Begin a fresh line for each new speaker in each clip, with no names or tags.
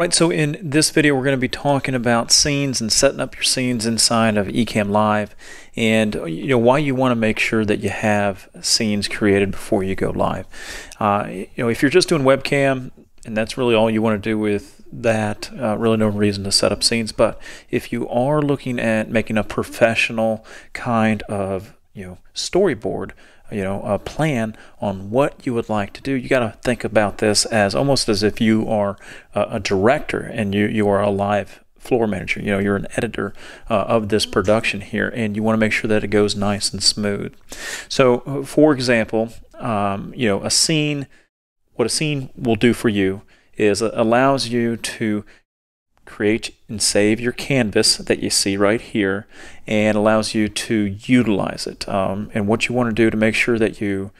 Right, so in this video we're going to be talking about scenes and setting up your scenes inside of Ecamm Live, and why you want to make sure that you have scenes created before you go live. If you're just doing webcam and that's really all you want to do with that, really no reason to set up scenes. But if you are looking at making a professional kind of storyboard, a plan on what you would like to do, you got to think about this as almost as if you are a director and you are a live floor manager. You're an editor of this production here, and you want to make sure that it goes nice and smooth. So, for example, a scene. What a scene will do for you is it allows you to create and save your canvas that you see right here, and allows you to utilize it. And what you want to do to make sure that you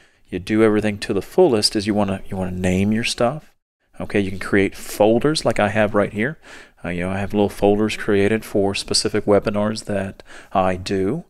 do everything to the fullest is you want to name your stuff. Okay, you can create folders like I have right here. I have little folders created for specific webinars that I do,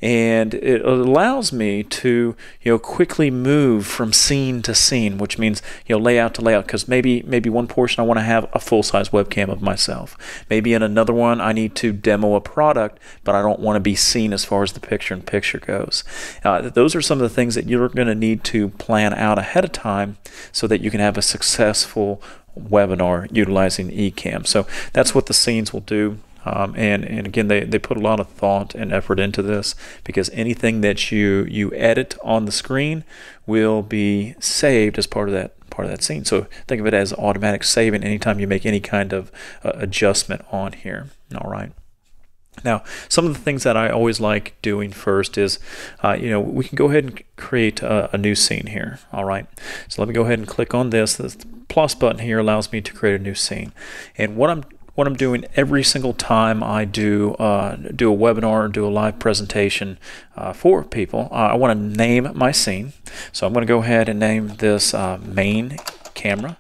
and it allows me to quickly move from scene to scene, which means layout to layout, because maybe one portion I want to have a full-size webcam of myself. Maybe in another one I need to demo a product, but I don't want to be seen as far as the picture-in-picture goes. Those are some of the things that you're going to need to plan out ahead of time so that you can have a successful webinar utilizing Ecamm. So that's what the scenes will do. And again, they put a lot of thought and effort into this, because anything that you edit on the screen will be saved as part of that scene. So think of it as automatic saving anytime you make any kind of adjustment on here. All right. Now, some of the things that I always like doing first is, we can go ahead and create a new scene here. All right. So let me go ahead and click on this. The plus button here allows me to create a new scene. And what I'm doing every single time I do a webinar or do a live presentation for people, I want to name my scene. So I'm going to go ahead and name this main camera.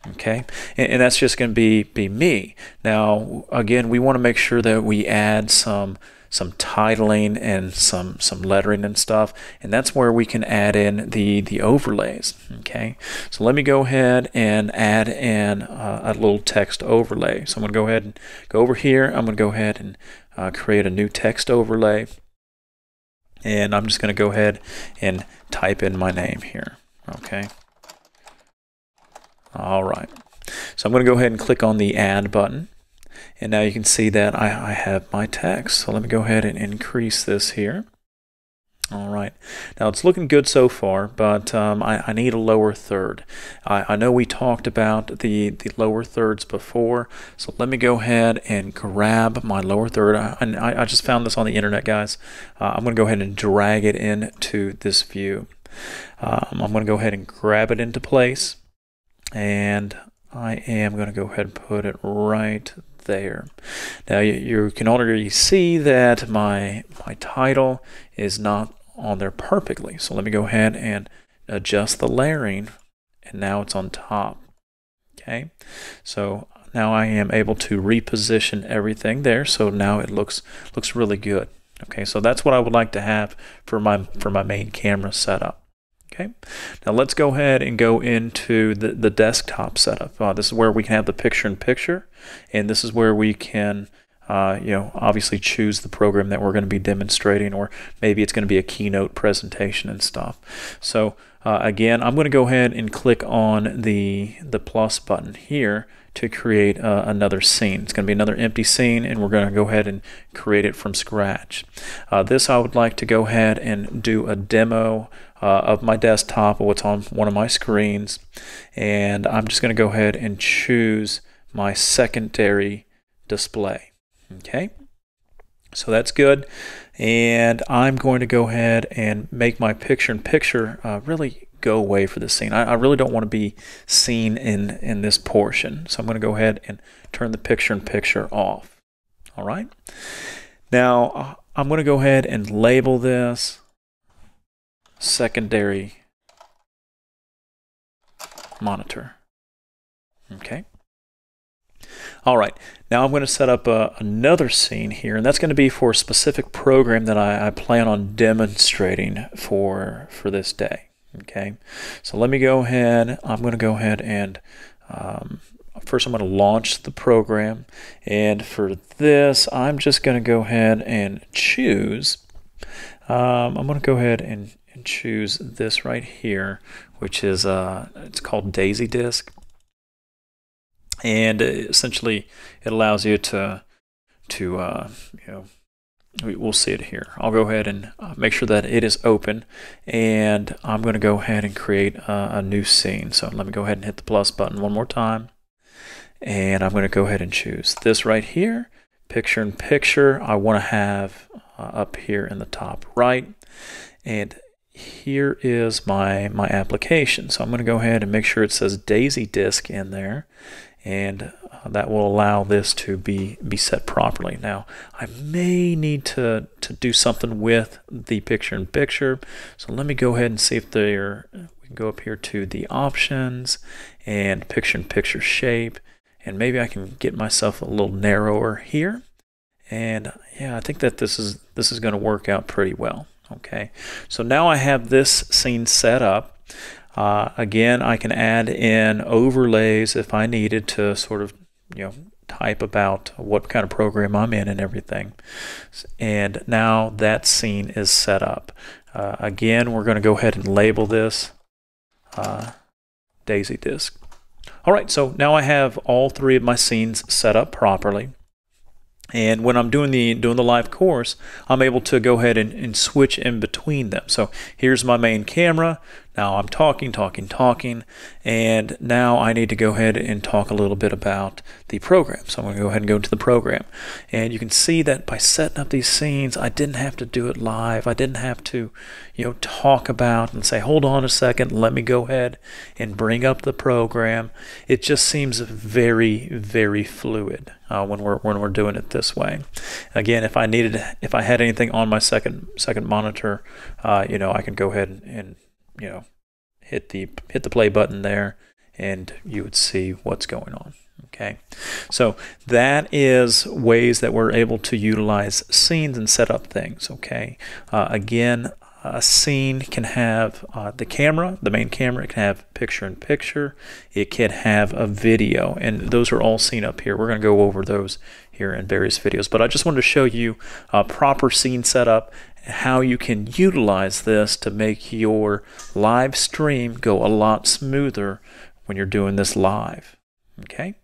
Okay, and that's just going to be me. Now, again, we want to make sure that we add some titling and some lettering and stuff, and that's where we can add in the overlays. Okay, so let me go ahead and add in a little text overlay. So I'm going to go ahead and go over here. I'm going to go ahead and create a new text overlay, and I'm just going to go ahead and type in my name here. Okay. All right, so I'm going to go ahead and click on the add button, and now you can see that I have my text. So let me go ahead and increase this here. All right, now it's looking good so far, but I need a lower third. I know we talked about the lower thirds before, so let me go ahead and grab my lower third. I just found this on the internet, guys. I'm going to go ahead and drag it into this view. I'm going to go ahead and grab it into place. And I am going to go ahead and put it right there. Now you can already see that my title is not on there perfectly. So let me go ahead and adjust the layering, and now it's on top. Okay, so now I am able to reposition everything there. So now it looks really good. Okay, so that's what I would like to have for my main camera setup. Okay, now let's go ahead and go into the desktop setup. This is where we can have the picture-in-picture, and this is where we can, obviously choose the program that we're going to be demonstrating, or maybe it's going to be a keynote presentation and stuff. So again, I'm going to go ahead and click on the plus button here to create another scene. It's going to be another empty scene, and we're going to go ahead and create it from scratch. This I would like to go ahead and do a demo of my desktop, or what's on one of my screens, and I'm just going to go ahead and choose my secondary display. Okay, so that's good, and I'm going to go ahead and make my picture-in-picture really go away for this scene. I really don't want to be seen in this portion, so I'm going to go ahead and turn the picture-in-picture off. All right, now I'm going to go ahead and label this secondary monitor. Okay. All right, now I'm going to set up another scene here, and that's going to be for a specific program that I plan on demonstrating for this day. Okay, so let me go ahead. I'm going to go ahead and first I'm going to launch the program, and for this I'm just going to go ahead and choose. I'm going to go ahead and choose this right here, which is it's called Daisy Disk, and essentially it allows you to we'll see it here. I'll go ahead and make sure that it is open, and I'm going to go ahead and create a new scene. So let me go ahead and hit the plus button one more time, and I'm going to go ahead and choose this right here, picture in picture. I want to have up here in the top right, and here is my application. So I'm going to go ahead and make sure it says Daisy Disk in there, and that will allow this to be set properly. Now I may need to do something with the picture in picture, so let me go ahead and see if we can go up here to the options and picture in picture shape, and maybe I can get myself a little narrower here. And yeah, I think that this is going to work out pretty well. Okay, so now I have this scene set up. Again, I can add in overlays if I needed to sort of type about what kind of program I'm in and everything. And now that scene is set up. Again, we're going to go ahead and label this Daisy Disk. All right, so now I have all three of my scenes set up properly. And when I'm doing the live course, I'm able to go ahead and switch in between them. So here's my main camera. Now I'm talking, and now I need to go ahead and talk a little bit about the program. So I'm going to go ahead and go into the program. And you can see that by setting up these scenes, I didn't have to do it live. I didn't have to, talk about and say, hold on a second, let me go ahead and bring up the program. It just seems very, very fluid when we're doing it this way. Again, if I had anything on my second monitor, I can go ahead and hit the play button there, and you would see what's going on. Okay, so that is ways that we're able to utilize scenes and set up things. Okay, again, a scene can have the main camera. It can have picture in picture. It can have a video, and those are all seen up here. We're going to go over those here in various videos, but I just wanted to show you a proper scene setup, how you can utilize this to make your live stream go a lot smoother when you're doing this live. Okay.